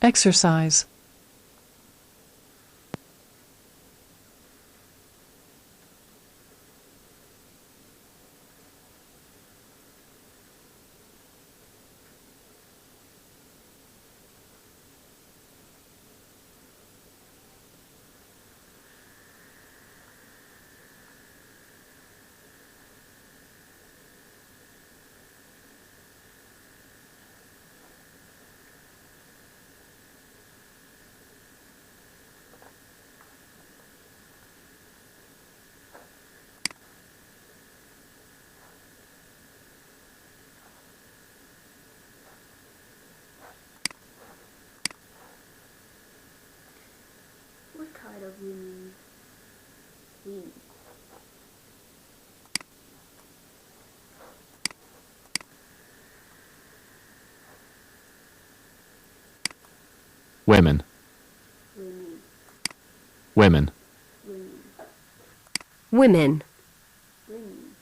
Exercise. What kind of women win? Women. Women. Women. Women. Women. Women.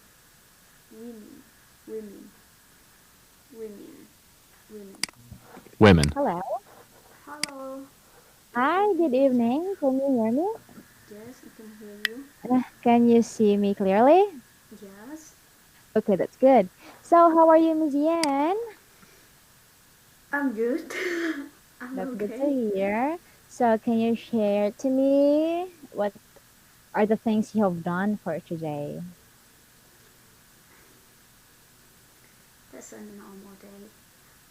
Women. Women. Women. Women. Women. Hello. Hello. Hi, good evening. Can you hear me? Yes, I can hear you. Can you see me clearly? Yes. Okay, that's good. So, how are you, Miss Yan? I'm good. I'm That's good to okay. hear. So, can you share to me what are the things you have done for today? That's a normal day.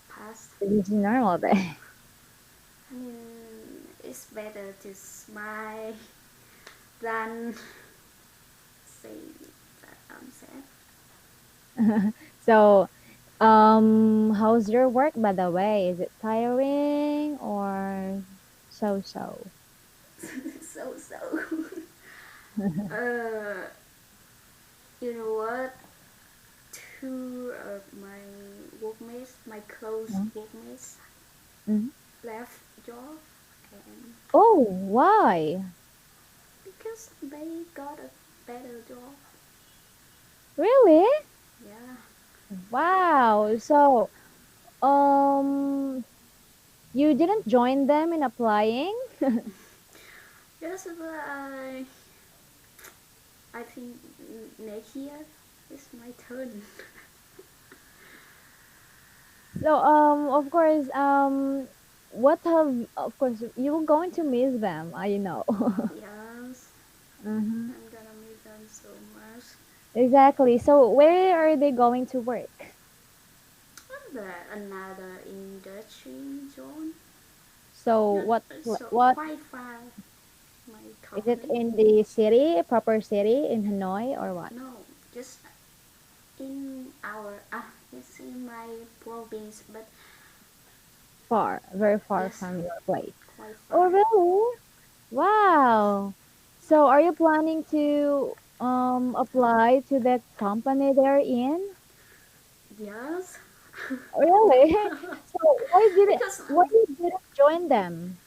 Past. This is a normal day. I mean, it's better to smile than say that I'm sad. So, how's your work, by the way? Is it tiring or so? So. uh, you know what? Two of my workmates, my close workmates, Mhm. left job, and Oh, why? because they got a better job. Really? Yeah. Wow. So, um, you didn't join them in applying? Yes, but I think next year is my turn. So, of course, of course, you're going to miss them, I know. Yes, Hmm. I'm gonna miss them so much. Exactly. So, where are they going to work? But another industry zone, So, not so what quite far. My is it company. in the city, proper city in Hanoi or what? No, just in our it's in my province, but Far, very far yes, from your place. quite Oh, far. really? Wow. So are you planning to apply to the company they're in? Yes, Really? So because why you didn't join them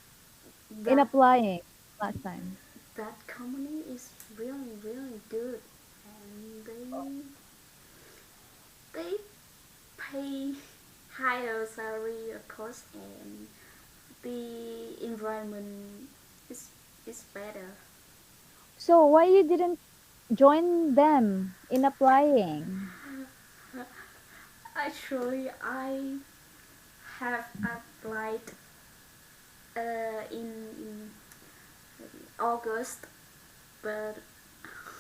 in that applying last time? that company is really good, and they pay higher salary of course, and the environment is is better. So why you didn't join them in applying? Actually, I have applied in August, but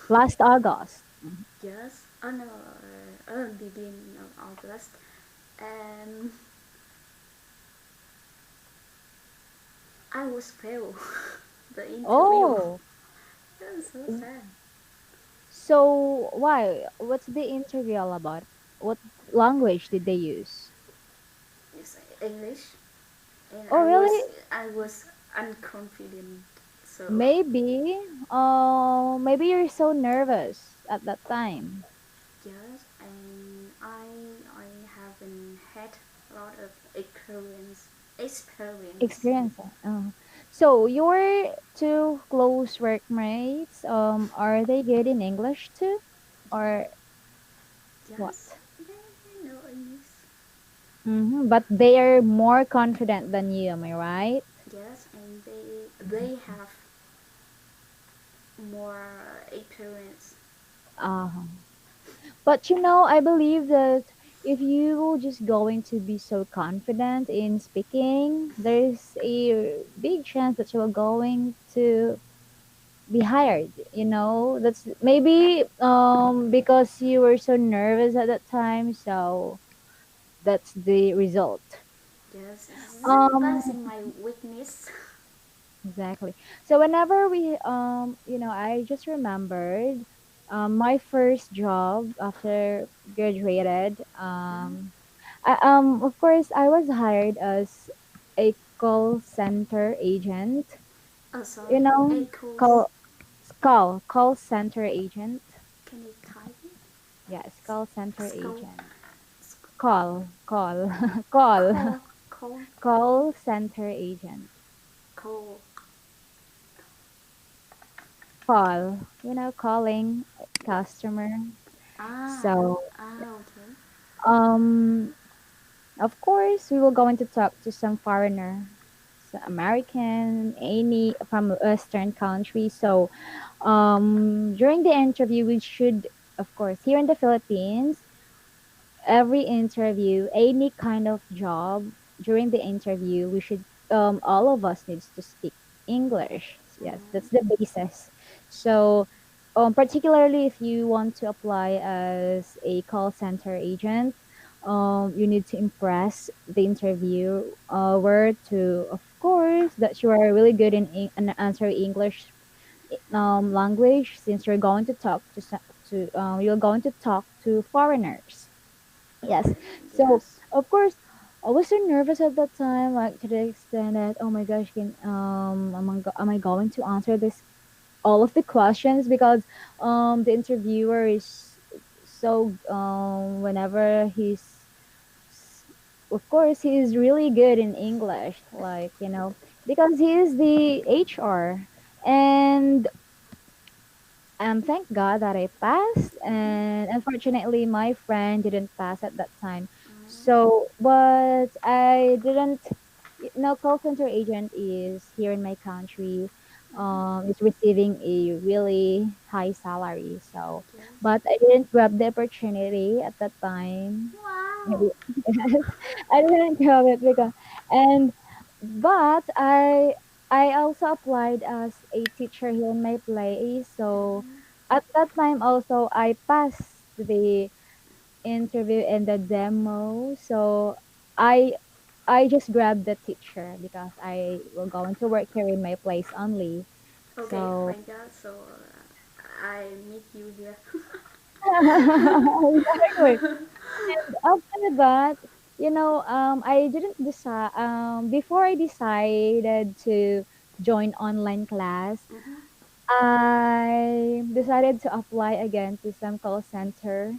Last August. yes, no, beginning of August, and I was failed the interview. Oh, That's so w- sad. so why? What's the interview all about? What language did they use? It's English, and Oh, really? I was unconfident. So Maybe. Maybe you're so nervous at that time. yes, and I haven't had a lot of experience. Experience. So your two close workmates, are they good in English too, or Yes, what? they know English. But they are more confident than you, am I right? Yes, and they have more experience. Uh, but I believe that if you just going to be so confident in speaking, there's a big chance that you are going to be hired. That's maybe because you were so nervous at that time, so that's the result. Yes, that's Um my weakness. exactly. So whenever I just remembered my first job after graduated. Of course, I was hired as a call center agent. Oh, sorry. You know, Echoes. call center agent. Can you type it? Yes, call center Skull. agent. Call, call, Call. Call. call center agent. Call. Calling Yes. customer. Ah. So, Okay. um, of course, we will going to talk to some foreigner, so American, any from Western country. So, during the interview, we should, of course, here in the Philippines, every interview, any kind of job, during the interview, we should all of us needs to speak English. Yes, that's the basis. So particularly if you want to apply as a call center agent, you need to impress the interviewer to, of course, that you are really good in answering English language, since you're going to you're going to talk to foreigners. Yes. So Yes. of course, I was so nervous at that time, like to the extent that, oh my gosh, am I going to answer this all of the questions, because the interviewer is so whenever of course he is really good in English, like because he is the HR. And thank God that I passed, and unfortunately, my friend didn't pass at that time. So, but I didn't. Call center agent is here in my country. Is receiving a really high salary. So, Yes. but I didn't grab the opportunity at that time. Wow. Maybe yes, I didn't grab it because and but I also applied as a teacher here in my place. So at that time also I passed the interview and the demo. So I I just grabbed the teacher because I will going to work here in my place only. Okay, So thank God. So I meet you here. exactly. And after that, I didn't decide before I decided to join online class. Mhm. I decided to apply again to some call center.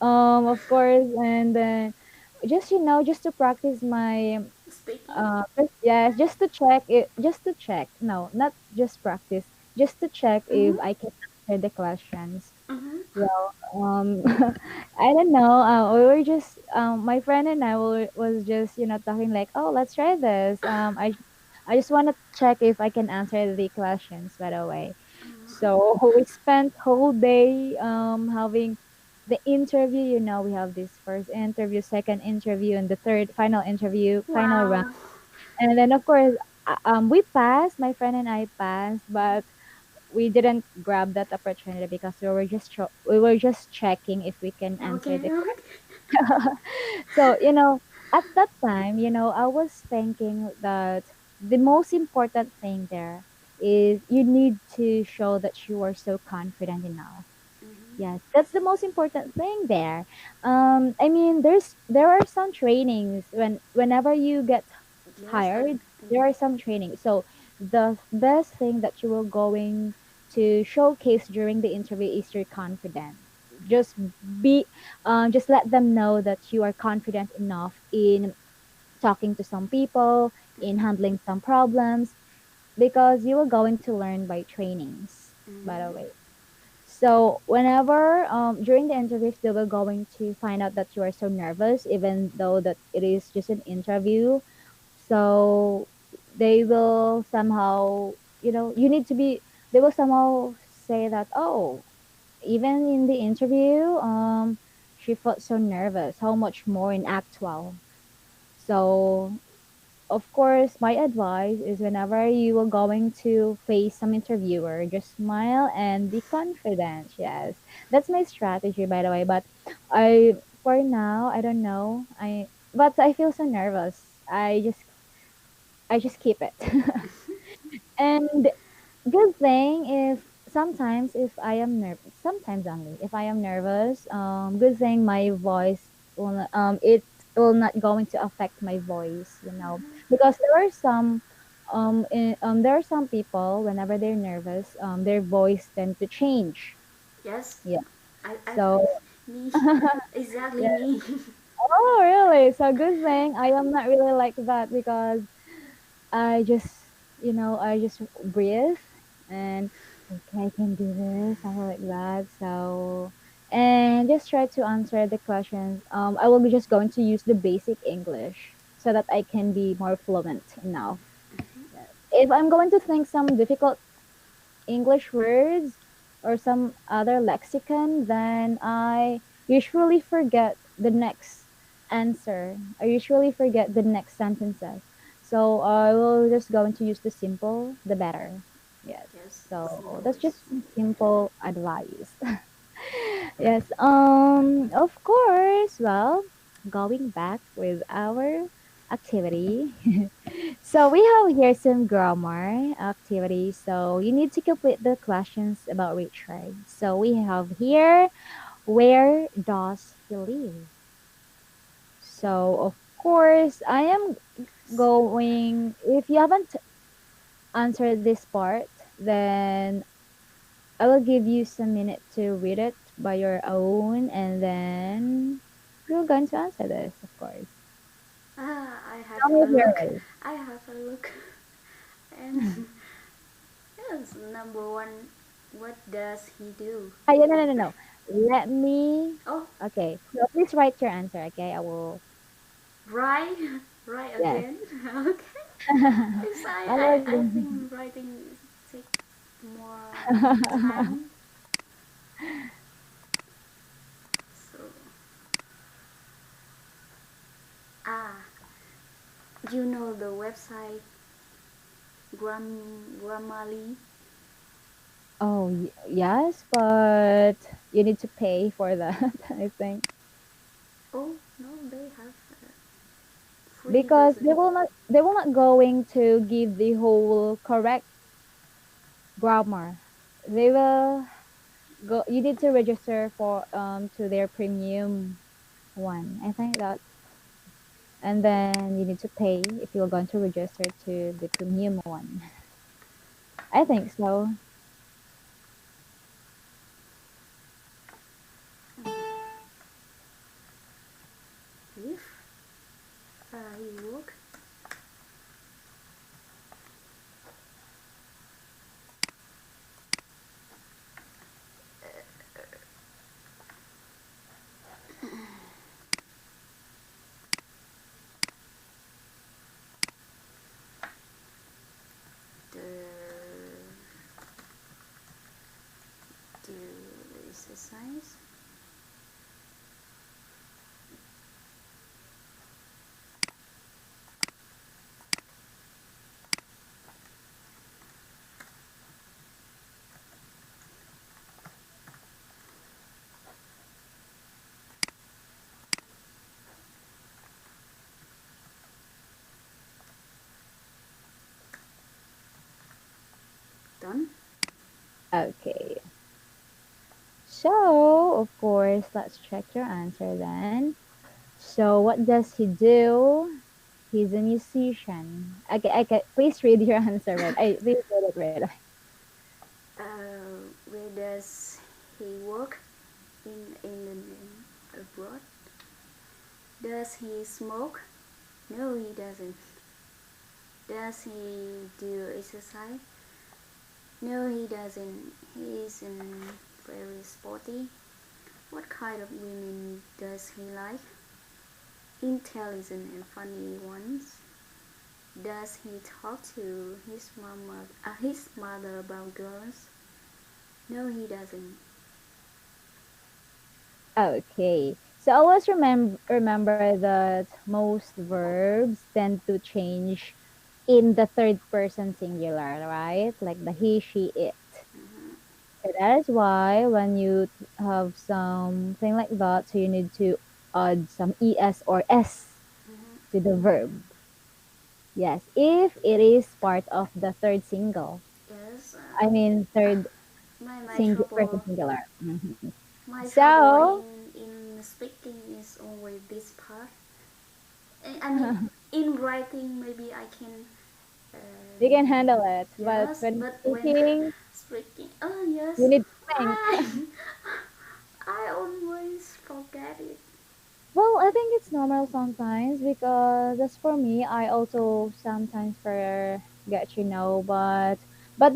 Um, of course, and then just to practice my Speaking. yes, just to check. No, not just practice, just to check if Mhm. I can answer the questions. Mhm. Well, I don't know. We were just my friend and I was just talking like, oh, let's try this. I just want to check if I can answer the questions. By the way, so we spent whole day having the interview. We have this first interview, second interview, and the third final interview, final round. Wow. And then of course, we passed. My friend and I passed, but we didn't grab that opportunity because we were just checking if we can answer Okay. the Okay. question. So at that time, I was thinking that the most important thing there is you need to show that you are so confident enough. Yes, that's the most important thing there. I mean, there are some trainings whenever you get Yes. hired. There are some trainings. So the best thing that you will going to showcase during the interview is your confidence. Just be, just let them know that you are confident enough in talking to some people, in handling some problems, because you are going to learn by trainings. By the way. So whenever during the interview, if they were going to find out that you are so nervous, even though that it is just an interview, so they will somehow, you need to be. They will somehow say that, oh, even in the interview, she felt so nervous. How much more in actual? So of course, my advice is whenever you are going to face some interviewer, just smile and be confident. Yes, that's my strategy, by the way. But for now, I don't know. But I feel so nervous. I just keep it. And good thing if sometimes if I am nervous, sometimes only if I am nervous, good thing my voice it will not going to affect my voice, because there are some people whenever they're nervous, their voice tend to change. Yes, Yeah. I So me, exactly yeah. me. Oh, really? So good thing I am not really like that because I just, I just breathe and okay, I can do this, something like that. So, and just try to answer the questions. I will be just going to use the basic English so that I can be more fluent enough. Yes. If I'm going to think some difficult English words or some other lexicon, then I usually forget the next answer. I usually forget the next sentences. So I will just going to use the simple, the better. Yes. Yes, So simple that's is just simple advice. Yes. Of course. Well, going back with our activity. So we have here some grammar activities. So you need to complete the questions about Richard. So we have here, where does he live? So of course, I am going. If you haven't answered this part, then I will give you some minute to read it by your own, and then you're going to answer this, of course. I have Tell me a if you're look. ready. I have a look. And yes, number one, what does he do? Yeah, no, no, no, no. Let me. Oh, Okay, so please write your answer. Okay, I will. right, right Yes. again. Okay. Yes, I will. I think writing take more time. So, ah, you know the website Grammarly? Oh, yes, but you need to pay for that, I think, Oh, no, they have free because version. they will not going to give the whole correct grammar. They will go. You need to register for to their premium one. I think that, and then you need to pay if you're going to register to the premium one. I think so. If I work, the, the exercise, done. Okay. So, of course, let's check your answer then. So, what does he do? He's a musician. Okay, okay. Please read your answer, right? Please read it right. Where does he work? In England and abroad. Does he smoke? No, he doesn't. Does he do exercise? No, he doesn't. He is very Day15. What kind of women does he like? Intelligent and funny ones. Does he talk to his mother about girls? No, he doesn't. Okay. So always remember that most verbs tend to change in the third person singular, right? Like the he, she, it. Mhm, So that is why when you have something like that, so you need to add some es or s mhm. to the verb. Yes, if it is part of the third single. Yes. I mean third My trouble person singular. Mhm. my trouble So in speaking is always this part. I mean, in writing maybe I can. you Um, can handle it, but yes, when but when speaking, speaking, oh yes, you need to think. I I always forget it. Well, I think it's normal sometimes because as for me, I also sometimes forget, but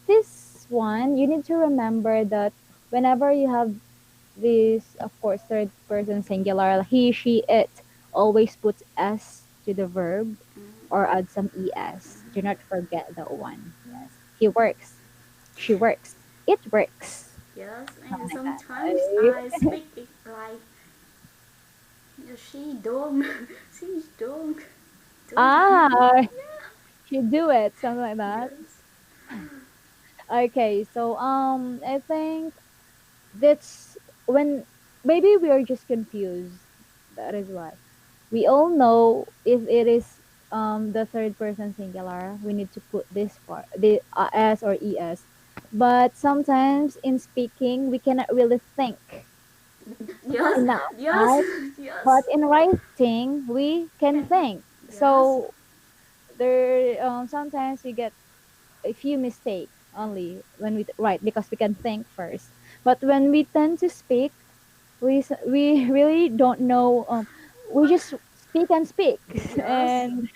this one, you need to remember that whenever you have this, of course, third person singular, he, she, it, always puts s to the verb Mhm, or add some es. Do not mhm. forget that one. Yes, he works, she works, it works, Yes, and something like that. sometimes I speak it like she don't, she don't. Ah, Yeah. you do it, something like that. Yes. Okay, so I think that's when maybe we are just confused. That is why we all know if it is the third person singular, we need to put this part the s or es. But sometimes in speaking, we cannot really think Yes, enough, yes, right? But yes. in writing, we can Can think. yes. So there sometimes we get a few mistake only when we write because we can think first. But when we tend to speak, we really don't know. We just speak and speak, Yes. and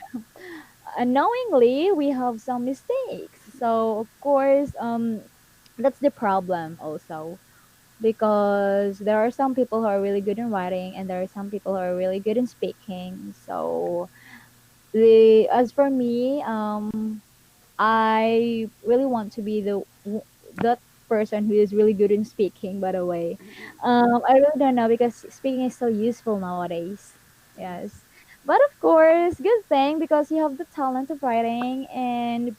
unknowingly we have some mistakes. So of course, that's the problem also because there are some people who are really good in writing, and there are some people who are really good in speaking. So the as for me, I really want to be that person who is really good in speaking. By the way, I really don't know because speaking is so useful nowadays. Yes. Yes, but of course, good thing because you have the talent of writing, and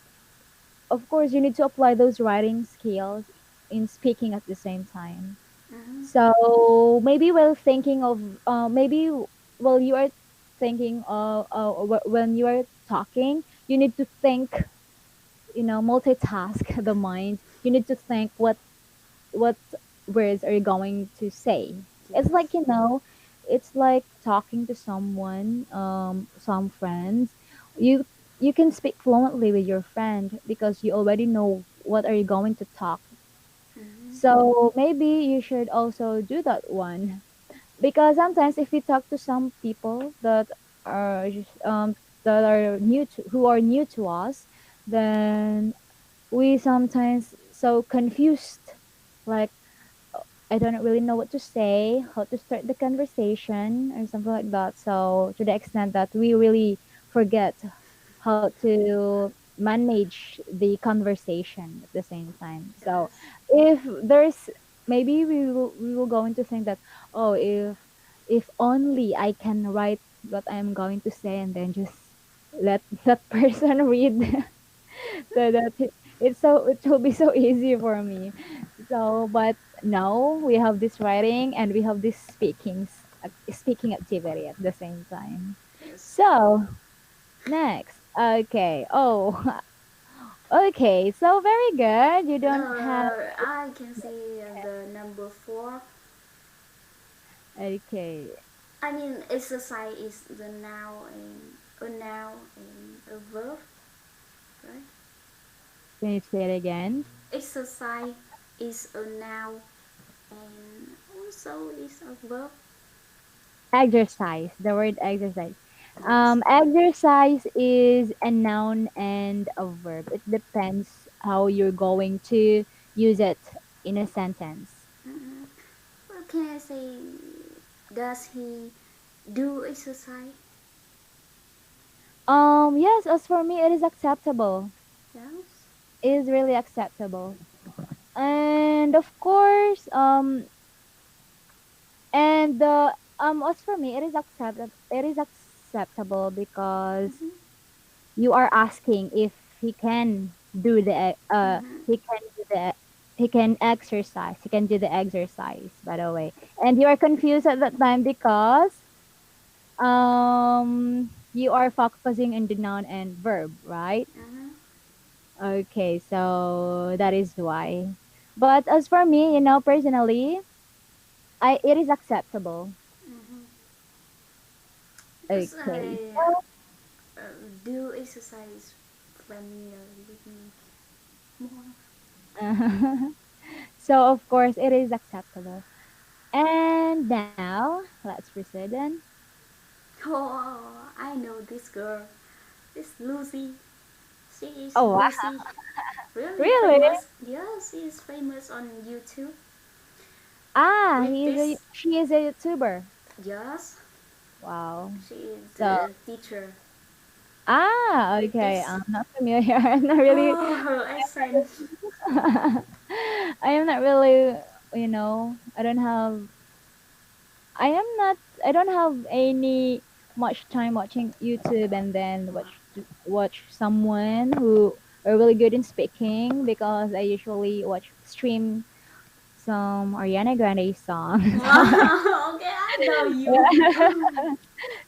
of course, you need to apply those writing skills in speaking at the same time. Mm-hmm. So maybe while thinking of maybe while you are thinking when you are talking, you need to think, multitask the mind. You need to think what words are you going to say. It's Yes. like, it's like talking to someone, some friends. You can speak fluently with your friend because you already know what are you going to talk. Mm-hmm. So maybe you should also do that one because sometimes if we talk to some people that are who are new to us, then we sometimes so confused, like I don't really know what to say, how to start the conversation or something like that. So to the extent that we really forget how to manage the conversation at the same time. So Yes. if there's maybe we will going to think that, oh, if only I can write what I'm going to say and then just let that person read that it will be so easy for me. So but no, we have this writing and we have this speaking activity at the same time. Yes. So next, okay. Oh, okay. So very good. You don't have I can see the number four. okay. I mean, exercise is the noun and a verb, right? Can you say it again? Exercise is a noun and also is a verb. Exercise. The word exercise. Yes. Exercise is a noun and a verb. It depends how you're going to use it in a sentence. can I say, does he do exercise? Yes, as for me, it is acceptable. Yes. It is really acceptable. And of course, as for me, it is acceptable. It is acceptable because Mhm. you are asking if he can do the Mhm. he can do the he can exercise. He can do the exercise. By the way, and you are confused at that time because you are focusing on the noun and verb, right? Mhm. Okay, so that is why. But as for me, personally, I it is acceptable. Mhm. Because Okay. I do exercise familiar with me more. So of course it is acceptable. And now let's proceed then. Oh, I know this girl. It's Lucy. She is Oh wow. Lucy. Really Really? famous. Yes, she is famous on YouTube. Ah, British. she is a YouTuber. Yes, Wow. she is So a teacher. okay. British. I'm not familiar. I'm not really Oh, her accent. I am not really, I don't have I am not I don't have any much time watching YouTube and then watch someone who are really good in speaking because I usually watch stream some Ariana Grande songs. Wow, okay, I know you.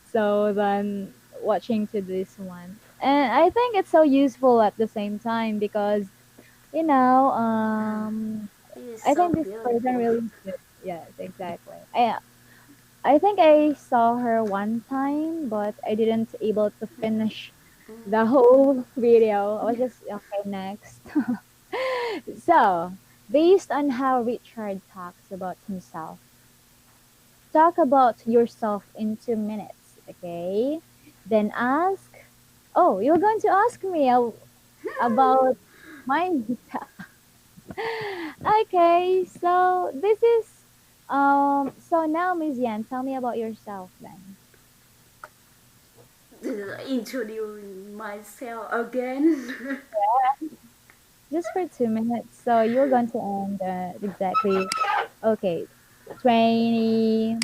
So then watching to this one. And I think it's so useful at the same time because you know, She is I so think this person beautiful. really is good. Yes, exactly. I think I saw her one time, but I didn't able to finish the whole video. I was just okay next. So, based on how Richard talks about himself, talk about yourself in 2 minutes, okay? Then ask. Oh, you're going to ask me about myself. Okay, so this is so now Miss Yan, tell me about yourself then. Introduce myself again. Just for 2 minutes. So you're going to end exactly okay 20.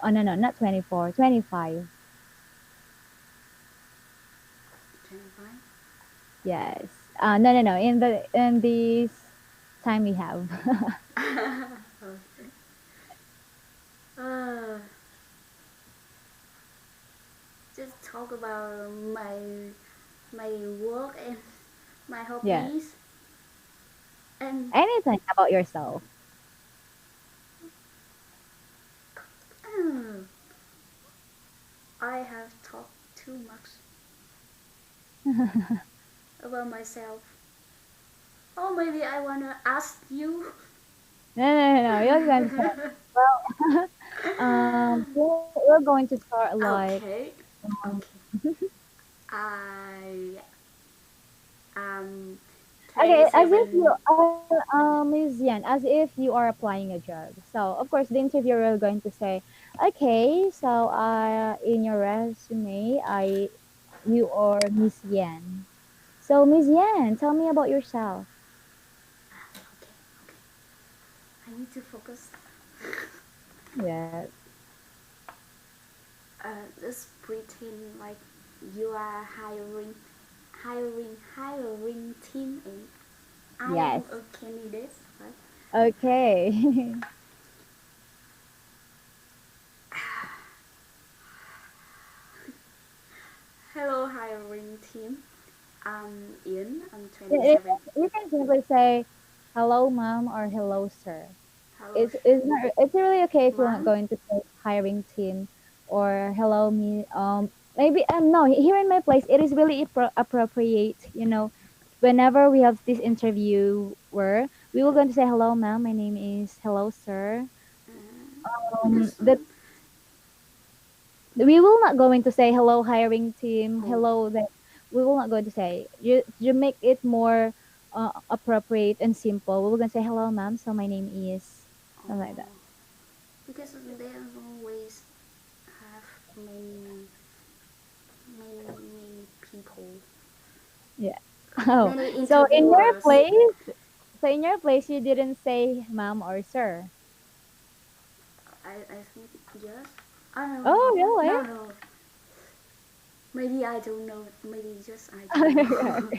Oh no, no, not 24, 25. 25. Yes. No, no, no, in this time we have. uh, just talk about my work and my Yeah, hobbies and anything about yourself. uh, I have talked too much about myself. Oh, maybe I wanna ask you. No, no, no, no, you're going to say, well, we're going to start like, Okay, um, okay. I am okay, as if you 27. Miss Yan, as if you are applying a job. So of course the interviewer will going to say, okay, so in your resume, you are Miss Yan. So Miss Yan, tell me about yourself. Okay, okay. I need to focus. Yeah. Just pretend like you are hiring team, and I am Yes. a candidate, right? Okay. Hello, hiring team. I'm Ian. I'm you, you 27. you can simply say hello mom or hello sir. Hello, It's really okay if you're not mom. going to say hiring team or hello me maybe no, here in my place it is really appropriate, whenever we have this interview where we will going to say hello ma'am, my name is hello sir. Because That's we will not going to say hello hiring team, oh, hello that we will not going to say you make it more appropriate and simple. We will going to say hello ma'am, so my name is. something like that. Because they always have many, many people, Yeah. Oh, many so in your interviewers. place, you didn't say ma'am or sir. I think yes. I don't Oh, know. really? No, no. Maybe I don't know. Maybe just I don't know.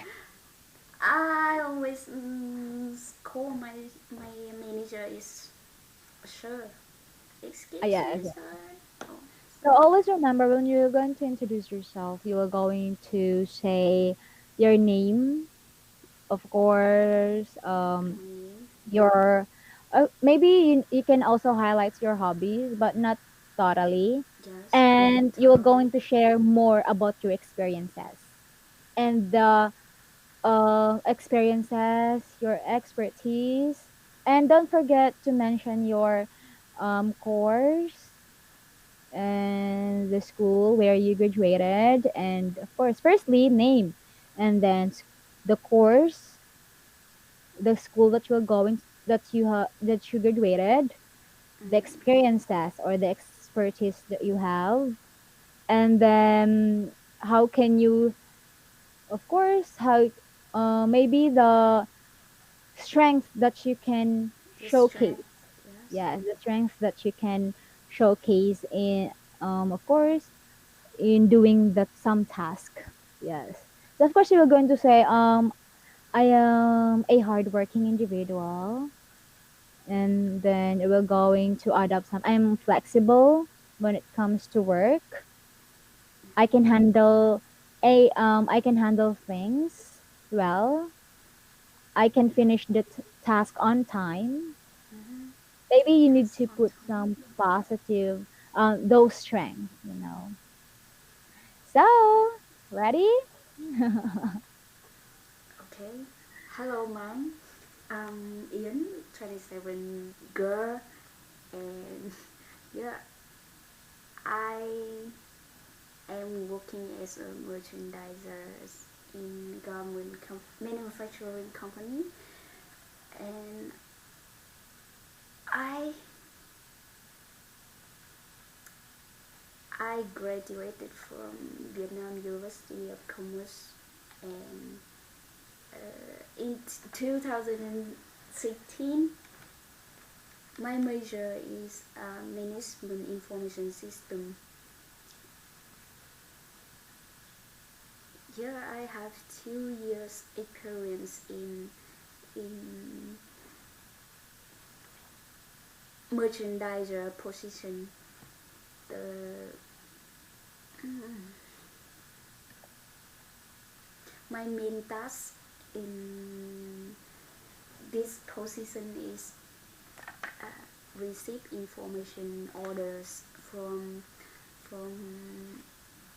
I always call my manager is sure. Excuse Yes. me, sir. Oh, So always remember when you're going to introduce yourself, you are going to say your name, of course, my name. your maybe you can also highlight your hobbies, but not totally. Yes, not And you're totally. going to share more about your experiences and the experiences, your expertise, and don't forget to mention your course and the school where you graduated, and of course, firstly name, and then the course, the school that you're going, that you graduated, the Mm-hmm. experiences or the expertise that you have, and then how can you, of course, how maybe the strength that you can The strength. showcase. Yes. Yes, the strength that you can showcase in, of course, in doing that some task. Yes. So of course you were going to say, I am a hardworking individual, and then we're going to add up some. I'm flexible when it comes to work. I can Mm-hmm. handle I can handle things well. I can finish the task on time. Mm-hmm. Maybe you need That's to on put time. some positive, those strength. So, ready? Okay. Hello, ma'am. Ian, 27 girl, and yeah, I am working as a merchandiser in government manufacturing company, and I I graduated from Vietnam University of Commerce, and in 2016 my major is management information system. Yeah, I have 2 years experience in merchandiser position. The my main task in this position is receive information orders from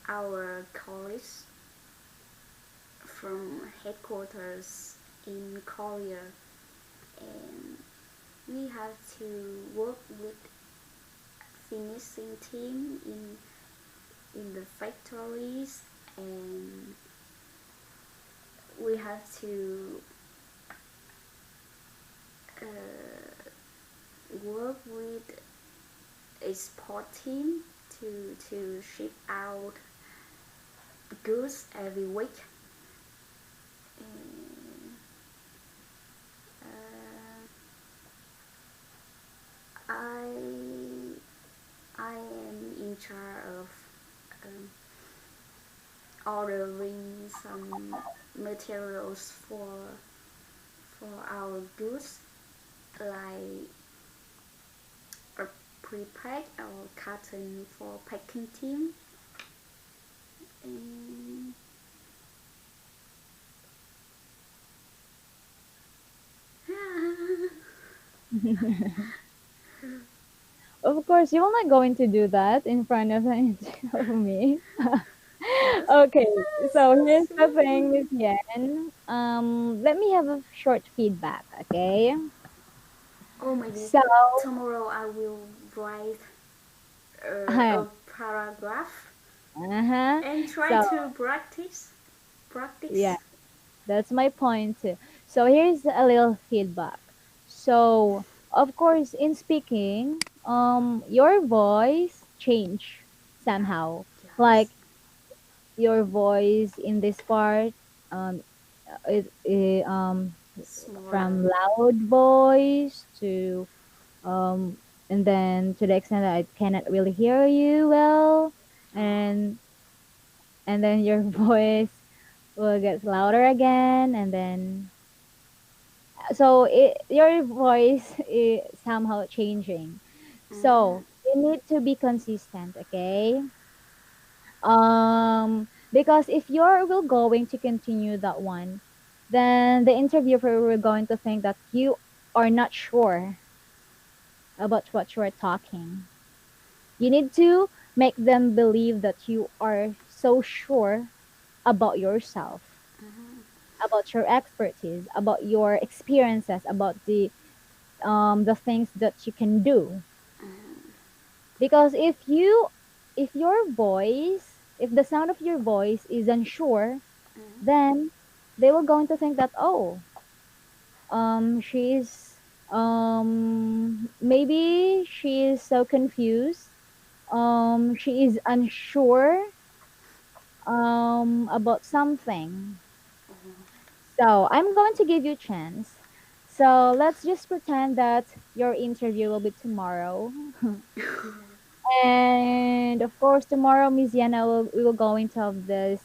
our college, from headquarters in Korea, and we have to work with finishing team in the factories, and we have to work with a sport team to ship out goods every week. And, I I am in charge of um, ordering some materials for our goods, like a prepack or carton for packing team. And Of course, you will not going to do that in front of of me. yes, Okay, so so here's the thing, silly. Miss Yen. Let me have a short feedback, okay? Or maybe So, tomorrow I will write uh-huh. a paragraph Uh-huh. and try So, to practice. yeah, Practice. that's my point too. So here's a little feedback. So, of course, in speaking, your voice change somehow. Yes. Like your voice in this part, um, it Smaller. from loud voice to um, and then to the extent that I cannot really hear you well, Oh. and then your voice will get louder again, and then so your voice is somehow changing. Mm-hmm. So you need to be consistent, okay? Because if you're will going to continue that one, then the interviewer will going to think that you are not sure about what you are talking. You need to make them believe that you are so sure about yourself, Mm-hmm. about your expertise, about your experiences, about the things that you can do. Mm-hmm. Because if your voice, if the sound of your voice is unsure, Mm-hmm. then they will going to think that, oh, she's maybe she is so confused, she is unsure about something. So I'm going to give you a chance. So let's just pretend that your interview will be tomorrow. And of course, tomorrow, Miss Yana, we will go into have this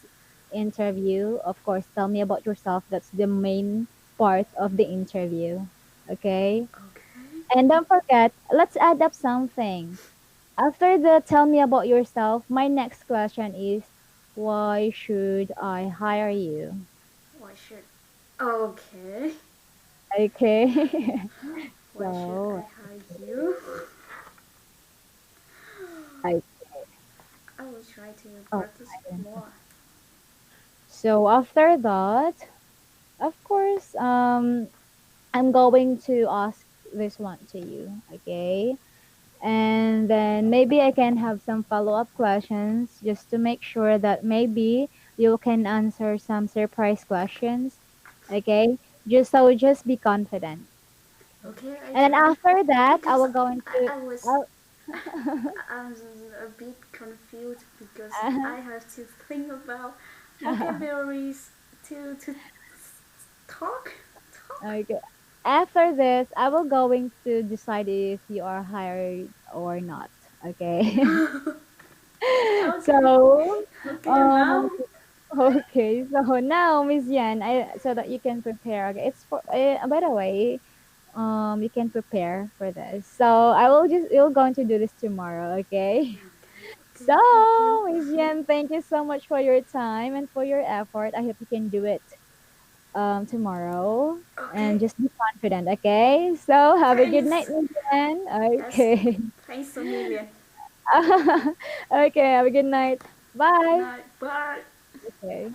interview. Of course, tell me about yourself. That's the main part of the interview. Okay? Okay. And don't forget, let's add up something. After the tell me about yourself, my next question is, why should I hire you? Why should? Okay. Okay. Why should I So, hire you? I, I will try to oh, practice I don't know. more. So after that, of course, I'm going to ask this one to you, okay? And then maybe I can have some follow-up questions just to make sure that maybe you can answer some surprise questions, okay? Just be confident. Okay, I And then try. after that, I Because will go into I was I'll, I'm a bit confused because uh I have to think about vocabularies to talk talk. okay. After this, I will going to decide if you are hired or not. Okay. Okay, So, okay now. um, okay. So now, Miss Yan, so that you can prepare. Okay, it's for. By the way, you can prepare for this. So I will just we're going to do this tomorrow. Okay. So, Okay, thank you. Miss Yan, thank you so much for your time and for your effort. I hope you can do it tomorrow, and Okay, just be confident. Okay. So have a good night, thanks. Miss Yan. Yes, Okay. thanks a million. Okay. Have a good night. Bye. Night, bye. Okay.